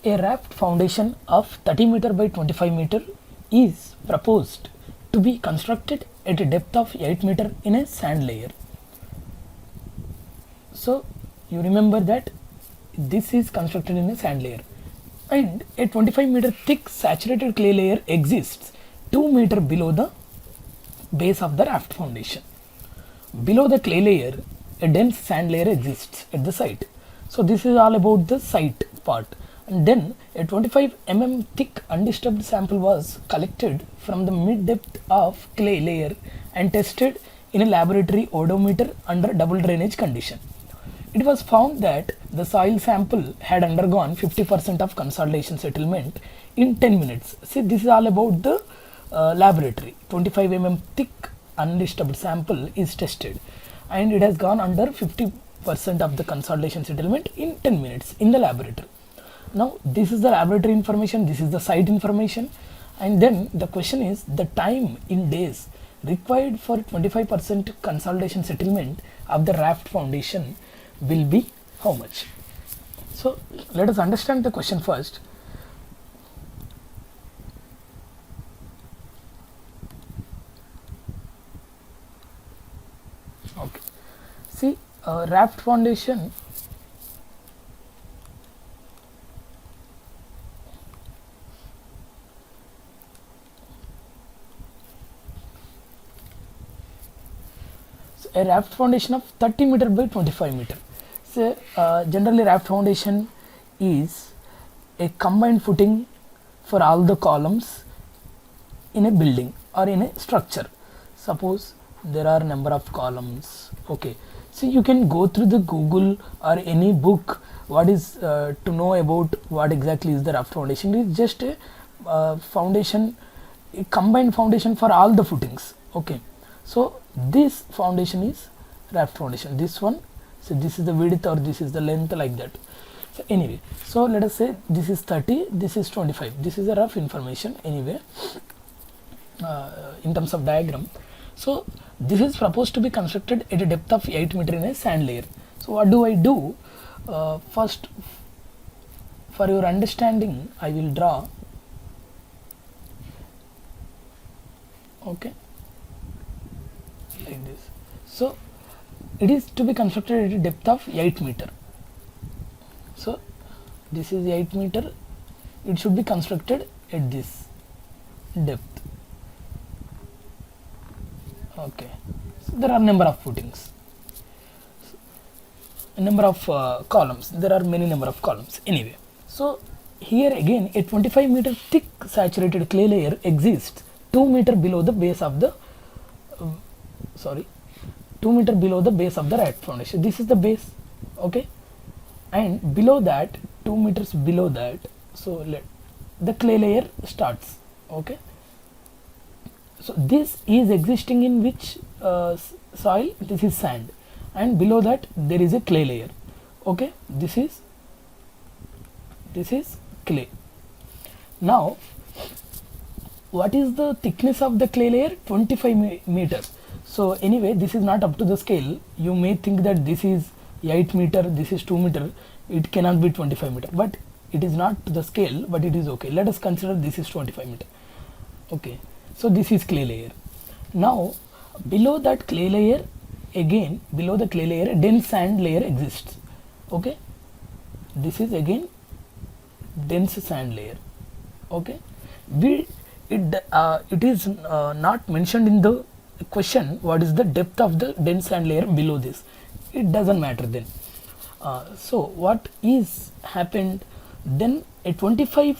A raft foundation of 30 meter by 25 meter is proposed to be constructed at a depth of 8 meter in a sand layer. So you remember that this is constructed in a sand layer, and a 25 meter thick saturated clay layer exists 2 meter below the base of the raft foundation. Below the clay layer, a dense sand layer exists at the site. So this is all about the site part. And then a 25 thick undisturbed sample was collected from the mid depth of clay layer and tested in a laboratory odometer under double drainage condition. It was found that the soil sample had undergone 50% of consolidation settlement in 10 minutes. See, this is all about the laboratory. 25 thick undisturbed sample is tested and it has gone under 50% of the consolidation settlement in 10 minutes in the laboratory. Now this is the laboratory information, this is the site information, and then the question is the time in days required for 25% consolidation settlement of the raft foundation will be how much. So let us understand the question first. Okay, see, raft foundation a raft foundation of 30 meter by 25 meter. So generally raft foundation is a combined footing for all the columns in a building or in a structure. Suppose there are number of columns. Okay, so you can go through the Google or any book what is to know about what exactly is the raft foundation. It is just a foundation, a combined foundation for all the footings. Okay, so this foundation is raft foundation, this one, so this is the width or this is the length, like that. So anyway, so let us say this is 30, this is 25, this is a rough information anyway in terms of diagram. So this is proposed to be constructed at a depth of 8 meter in a sand layer. So what do I do? First, for your understanding, I will draw. Okay, like this. So it is to be constructed at a depth of 8 meter. So this is 8 meter, it should be constructed at this depth. Okay, so there are number of footings, number of columns, there are many number of columns anyway. So here again a 25 meter thick saturated clay layer exists 2 meter below the base of the 2 meter below the base of the raft foundation. This is the base, okay, and below that 2 meters below that, so let the clay layer starts. Okay, so this is existing in which soil? This is sand, and below that there is a clay layer. Okay, this is clay. Now what is the thickness of the clay layer? 25 meters. So anyway, this is not up to the scale. You may think that this is 8 meter, this is 2 meter, it cannot be 25 meter, but it is not to the scale, but it is okay. Let us consider this is 25 meter. Okay, so this is clay layer. Now below that clay layer, again below the clay layer a dense sand layer exists. Okay, this is again dense sand layer. Okay, it is not mentioned in the question what is the depth of the dense sand layer below this. It doesn't matter then. So what is happened then? A 25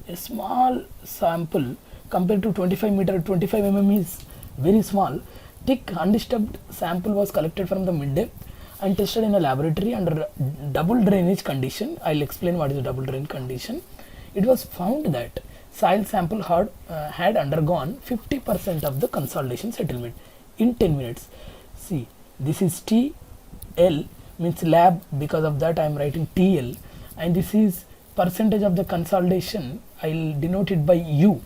a small sample compared to 25 meter. 25 is very small. Thick undisturbed sample was collected from the mid depth and tested in a laboratory under double drainage condition. I'll explain what is the double drain condition. It was found that soil sample had undergone 50% of the consolidation settlement in 10 minutes. See, this is TL, means lab, because of that I am writing TL, and this is percentage of the consolidation, I will denote it by U.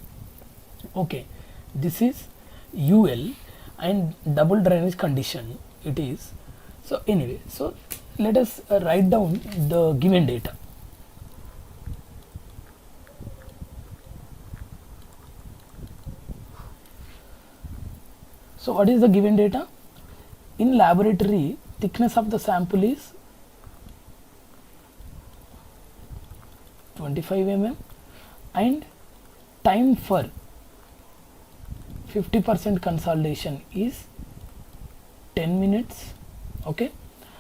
Okay, this is UL, and double drainage condition it is. So anyway, so let us write down the given data. what is the given data? In laboratory, thickness of the sample is 25 mm and time for 50% consolidation is 10 minutes. Okay,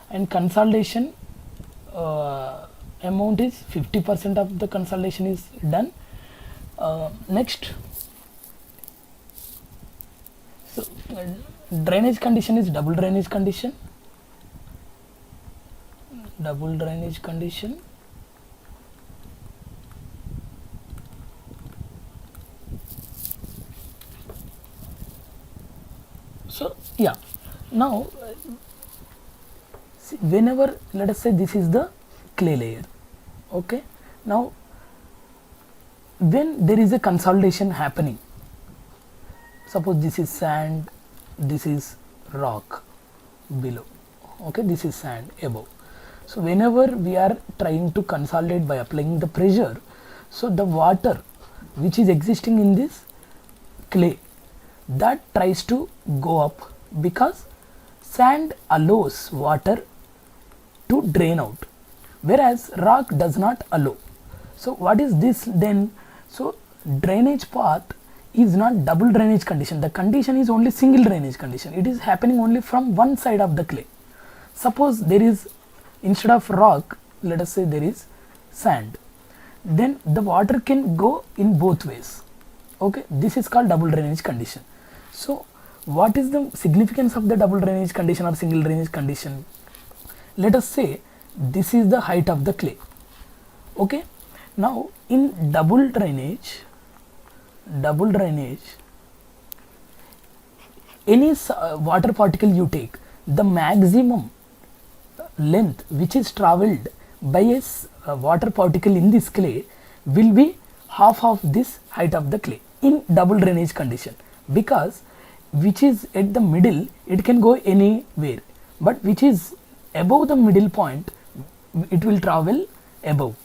and consolidation amount is 50% of the consolidation is done. Next, so drainage condition is double drainage condition. Double drainage condition. So yeah, now see, whenever, let us say this is the clay layer. Okay, now when there is a consolidation happening, suppose this is sand, this is rock below, okay, this is sand above. So whenever we are trying to consolidate by applying the pressure, so the water which is existing in this clay, that tries to go up because sand allows water to drain out, whereas rock does not allow. So what is this then? So drainage path is not double drainage condition. The condition is only single drainage condition. It is happening only from one side of the clay. Suppose there is, instead of rock, let us say there is sand, then the water can go in both ways. Okay, this is called double drainage condition. So what is the significance of the double drainage condition or single drainage condition? Let us say this is the height of the clay. Okay, now in double drainage, any water particle you take, the maximum length which is travelled by a water particle in this clay will be half of this height of the clay in double drainage condition, because which is at the middle it can go anywhere, but which is above the middle point it will travel above,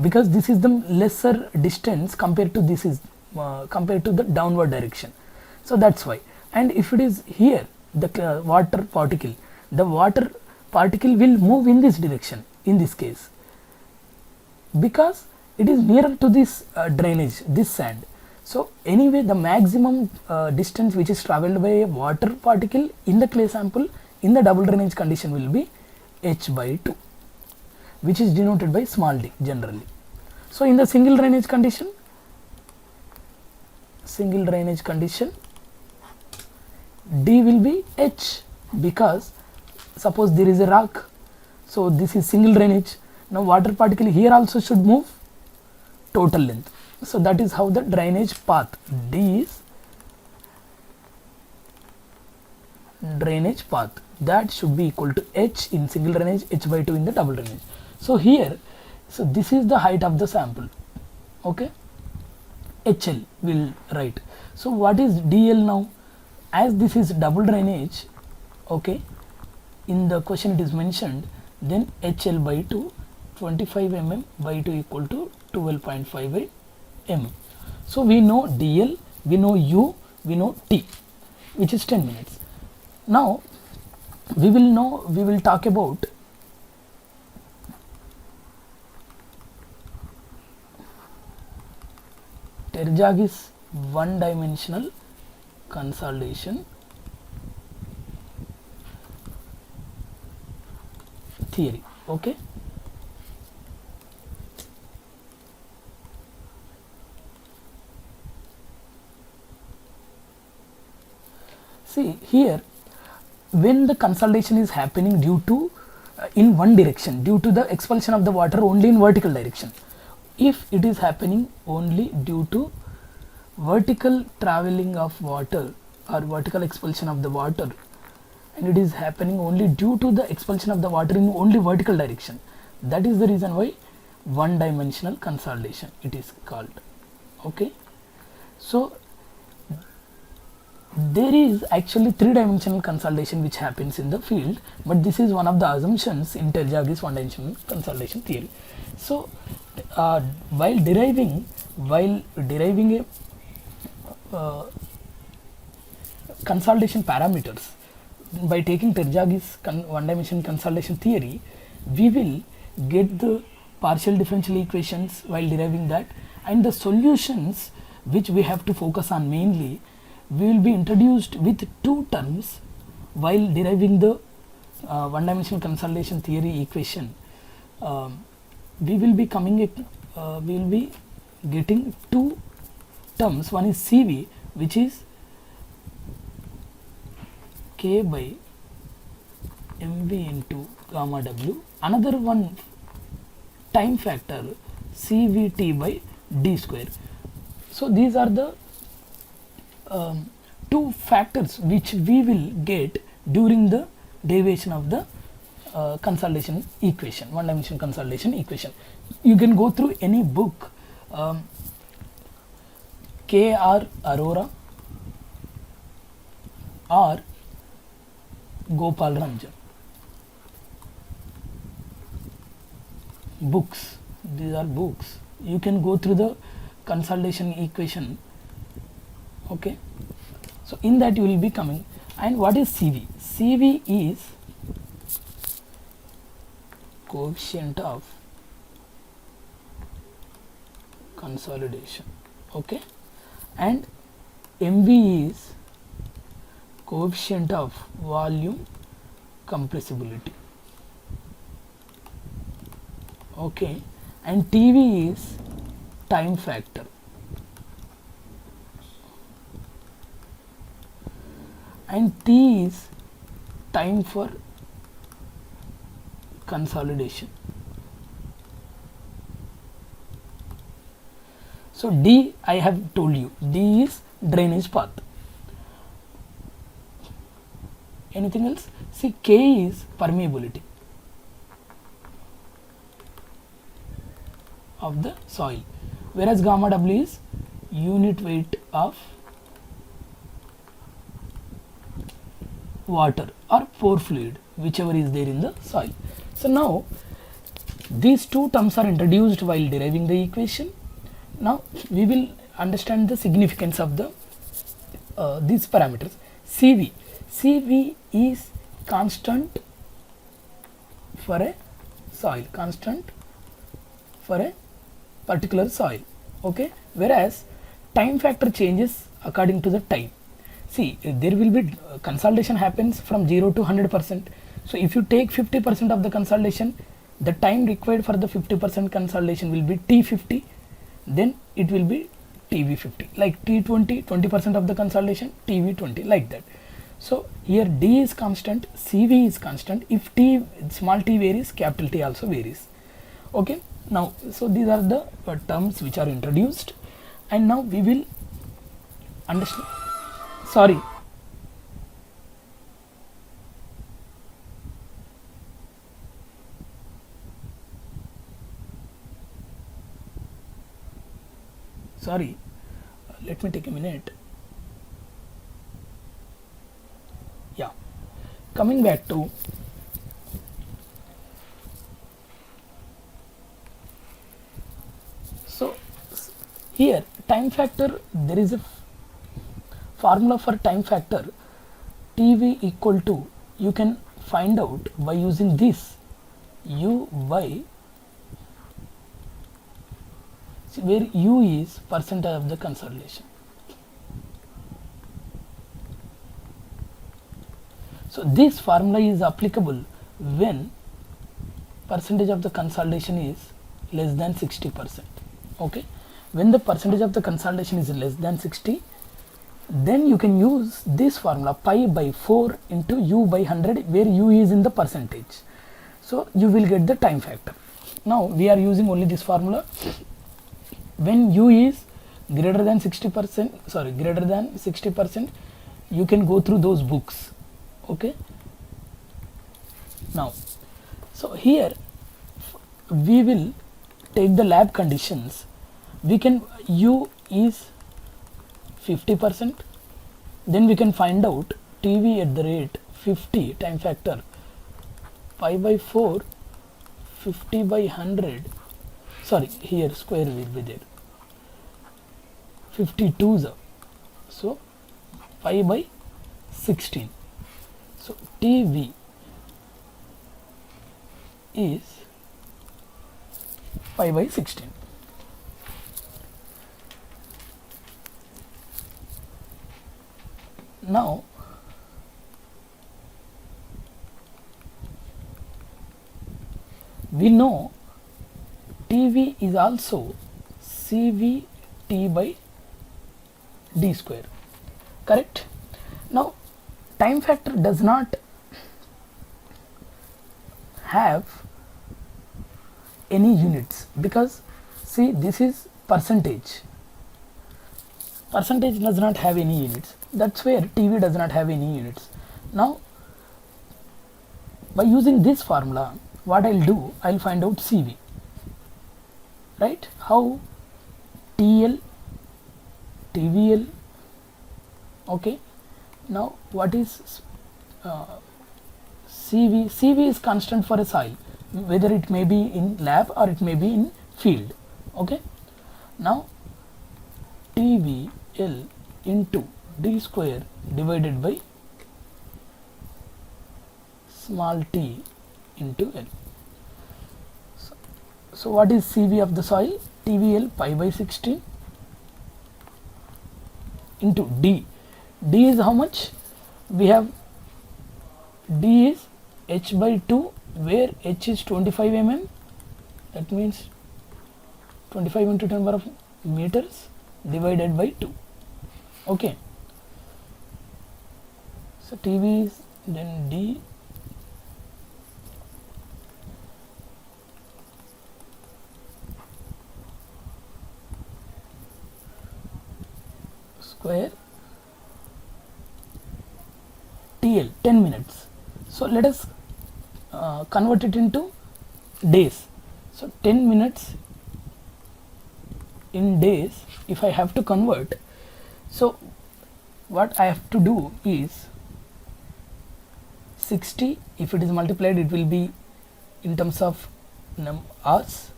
because this is the lesser distance compared to this is compared to the downward direction. So that's why. And if it is here, the water particle will move in this direction in this case, because it is nearer to this drainage, this sand. So anyway, the maximum distance which is travelled by a water particle in the clay sample in the double drainage condition will be h by 2, which is denoted by small d generally. So in the single drainage condition, d will be h, because suppose there is a rock, so this is single drainage. Now water particle here also should move total length. So that is how the drainage path, d is drainage path, that should be equal to h in single drainage, h by 2 in the double drainage. So here, so this is the height of the sample. Okay, HL will write. So what is DL now? As this is double drainage, okay, in the question it is mentioned, then HL by 2, 25 mm by 2 equal to 12.58 mm. So we know DL, we know U, we know T, which is 10 minutes. Now we will talk about Terjaghi's one-dimensional consolidation theory. Okay, see here, when the consolidation is happening due to in one direction, due to the expulsion of the water only in vertical direction, if it is happening only due to vertical traveling of water or vertical expulsion of the water, and it is happening only due to the expulsion of the water in only vertical direction, that is the reason why one dimensional consolidation it is called. Okay, so there is actually three-dimensional consolidation which happens in the field, but this is one of the assumptions in Terjaghi's one-dimensional consolidation theory. So while deriving consolidation parameters. By taking Terjagi's one dimension consolidation theory, we will get the partial differential equations while deriving that, and the solutions which we have to focus on mainly will be introduced with two terms while deriving the one dimensional consolidation theory equation. We will be getting two terms. One is CV, which is K by mv into gamma w. Another one, time factor, CVT by d square. So these are the two factors which we will get during the derivation of the consolidation equation, one dimension consolidation equation. You can go through any book, K.R. Arora or Gopal Ranjan. Books, these are books. You can go through the consolidation equation. Okay, so in that you will be coming. And what is CV? CV is coefficient of consolidation. Okay, and MV is coefficient of volume compressibility. Okay, and TV is time factor. And T is time for consolidation. So D, I have told you, D is drainage path. Anything else? See, K is permeability of the soil, whereas gamma W is unit weight of water or pore fluid, whichever is there in the soil. So now these two terms are introduced while deriving the equation. Now we will understand the significance of the these parameters. CV, CV is constant for a soil, constant for a particular soil. Okay, whereas time factor changes according to the time. See, there will be consolidation happens from 0 to 100%. So if you take 50% of the consolidation, the time required for the 50% consolidation will be T50, then it will be TV50, like T20, 20% of the consolidation, TV20, like that. So here D is constant, CV is constant. If T, small t varies, capital T also varies. Okay, now so these are the terms which are introduced, and now we will understand. Sorry, let me take a minute. Yeah, coming back to so here time factor, there is a formula for time factor, TV equal to, you can find out by using this U by, see, where U is percentage of the consolidation. So this formula is applicable when percentage of the consolidation is less than 60%. Okay, when the percentage of the consolidation is less than 60, then you can use this formula, pi by 4 into U by 100, where U is in the percentage. So you will get the time factor. Now we are using only this formula. When U is greater than 60%, greater than 60%, you can go through those books. Okay, now so here we will take the lab conditions. We can, U is 50%, then we can find out TV at the rate 50, time factor pi by 4, 50 by 100, here square will be there, 52, so pi by 16. So TV is pi by 16. Now we know TV is also CV T by D square, correct? Now time factor does not have any units, because see, this is percentage does not have any units. That's where TV does not have any units. Now by using this formula, what I'll do, I'll find out CV, right? How? TL, TVL. Okay, now what is CV? CV is constant for a soil, whether it may be in lab or it may be in field. Okay, now TVL into D square divided by small t into L. So what is CV of the soil? TVL pi by 16 into D. D is how much? We have D is H by 2, where H is 25 mm. That means 25 into 10 power of meters divided by 2. Okay. So TV is then D square TL 10 minutes. So let us convert it into days. So 10 minutes in days, if I have to convert, so what I have to do is 60, if it is multiplied it will be in terms of hours,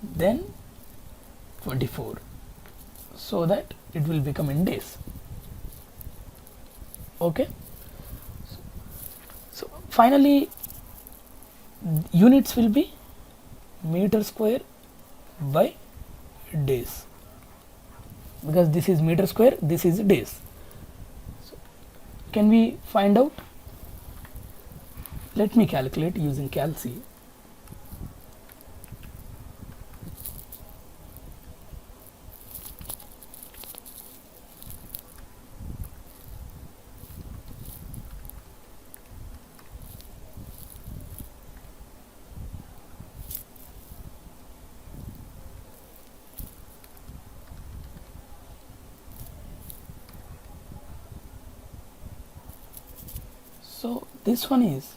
then 24, so that it will become in days. Okay, so finally units will be meter square by days, because this is meter square, this is days. So can we find out? Let me calculate using Calc. So this one is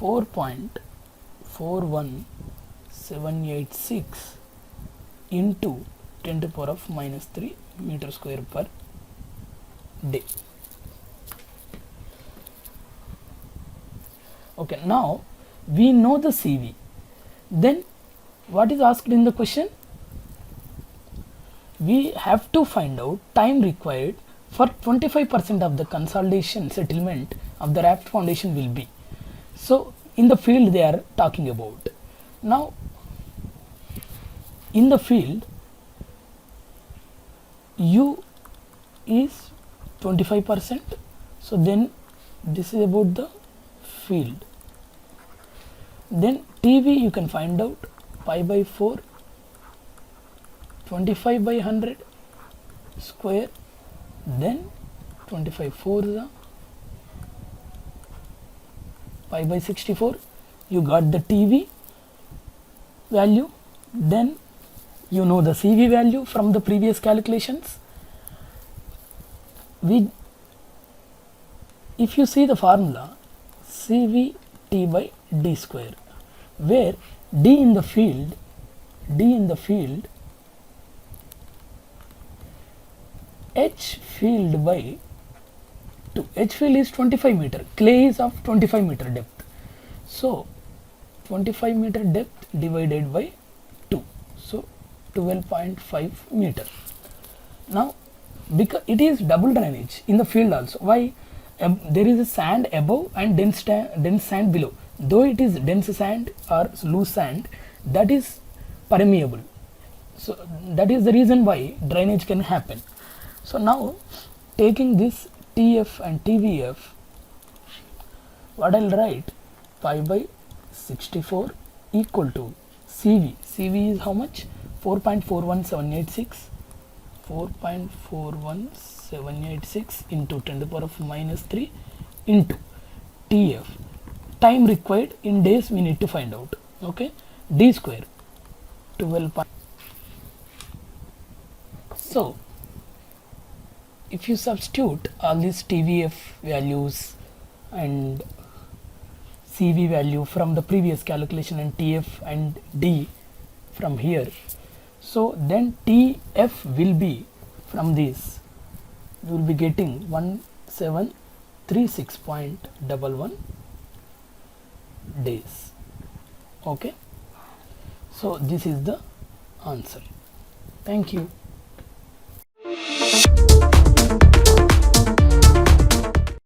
4.41786 into 10 to the power of minus 3 meter square per day. Okay, now we know the CV. Then what is asked in the question? We have to find out time required for 25% of the consolidation settlement of the raft foundation will be. So in the field they are talking about. Now in the field U is 25%, so then this is about the field. Then TV you can find out pi by 4, 25 by 100 square, then 25 4 the pi by 64. You got the TV value, then you know the CV value from the previous calculations. If you see the formula, CV T by D square, where D in the field H field by 2. H field is 25 meter, clay is of 25 meter depth. So 25 meter depth divided by 2, so 12.5 meter. Now because it is double drainage in the field also, why? there is a sand above and dense sand below. Though it is dense sand or loose sand, that is permeable. So that is the reason why drainage can happen. So now taking this TF and TVF, what I'll write, pi by 64 equal to CV. CV is how much? 4.41786. 4.41786 into 10 to the power of minus 3 into TF. Time required in days we need to find out. Okay, D square 12. So if you substitute all these TVF values and CV value from the previous calculation and TF and D from here, so then TF will be from this, you will be getting 1736.11 days. Okay, so this is the answer. Thank you.